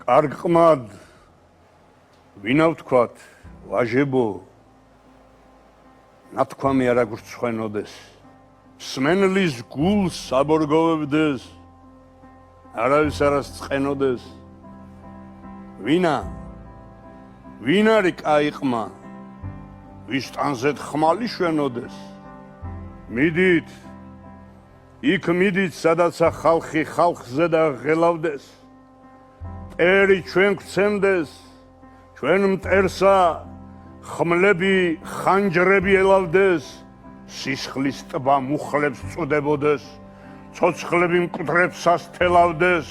კარგ ყმად ვინა ვთქვათ ვაჟებო ნათქვამი არა გვრცხვენოდეს მსმენლის გულს საბორგოვებდეს არავის არას წყენოდეს ვინა არის კაი ყმა ვის ტანზეთ ხმალი შვენოდეს მიდით იქ მიდით სადაცა ხალხი ხალხზე და ღელავდეს ერი ჩვენ გვცემდეს ჩვენ მტერსა ხმლები ხანჯრები ელავდეს სისხლის ტბა მუხლებს წუდებოდეს ცოცხლები მკვდრებსას თელავდეს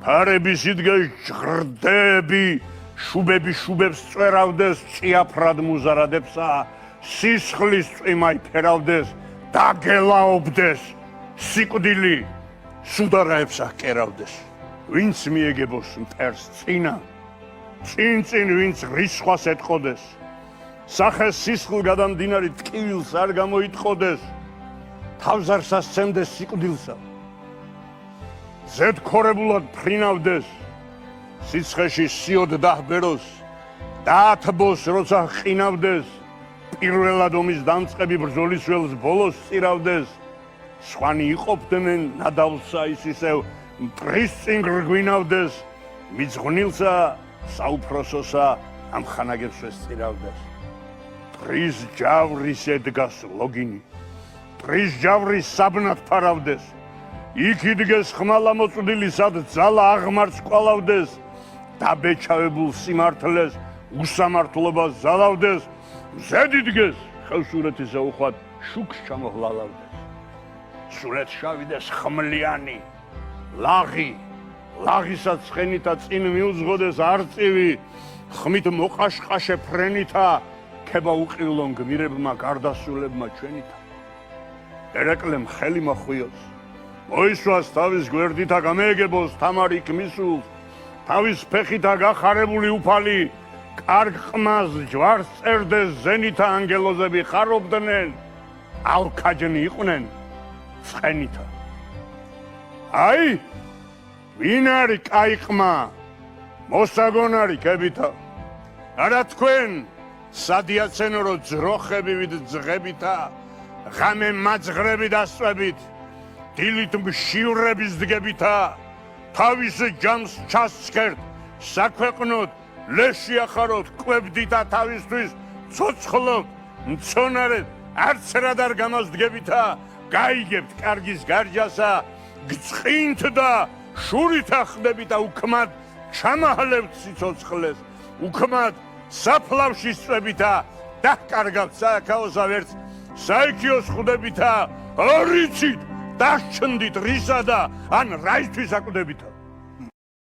ფარების იდგეს ჟღრდები შუბები შუბებს წვერავდეს ჭიაფრად მუზარადებსა სისხლის წვიმაი ფერავდეს დაგელაობდეს სიკვდილი სუდარაებსა კერავდეს ვინც მიეგებოს მტერს წინა წინ ვინც რისხვას ეტყოდეს სახეს სისხლგადამდინარი ტკივილს არ გამოიტყოდეს თავს არ სასცემდეს სიკვდილსა ზედქორებულად ფრინავდეს სიცხეში სიოდ დაჰბეროს დაათბოს როცა ყინავდეს პირველად ომის დამწყები ბრძოლის ველს ბოლოს წირავდეს სხვანი იყოფდნენ ნადავლსა ის ისევ მტრის წინ გვინავდეს მიძღვნილსა საუფროსოსა ამ ხანაგებს წირავდეს ტრის ჯავრის ედგას ლოგინი ტრის ჯავრის საბნად ფარავდეს იქ იდგეს ხმალა მოწვდილი სად ძალა აღმარts კვალავდეს დაბეჩავებულ სიმართლეს უსამართლობას ზალავდეს მზედ იდგეს ხელსურეთისა უხვად შუქს ჩამოჰლალავდეს სულეთ შავიდეს ხმლიანი ლაღისაც ცხენითა წინ მიუძღოდეს არწივი ხმით მოყაშყაშე ფრენითა ქება უყივლონ გმირებმა გარდასულებმა ჩვენითა ერეკლემ ხელი მოხვიოს მოისვას თავის გვერდითა გამეეგებოს თამარი ქმისულს თავის ფეხითა გახარებული უფალი კარგ ყმას ჯვარს წერდეს ზენითა ანგელოზები ხარობდნენ ალქაჯნი იყვნენ ცხენითა აი ვინ არის კაი ყმა მოსაგონარი ქებითა არა თქვენ სადიაცენო რო ძროხები ვიდ ძღებითა ღამე მაძღრები დასწვებით დილით მშივრების დგებითა თავის ჯამს ჩასცქერთ საქვეყნოდ ლეში ახაროთ კვებდითა თავისთვის ცოცხლობ მცონარეთ არც რად არ გამასდგებითა გაიგებთ კარგის გარჯასა გწყინთ და შურითა ხდებითა უქმად ჩამაჰლებთ სიცოცხლეს უქმად საფლავში სწვებითა დაკარგავთ სააქაოსა ვერც საიქიოს ხვდებითა არ იცით დასჩნდით რისა და ან რაისთვის აკვდებითა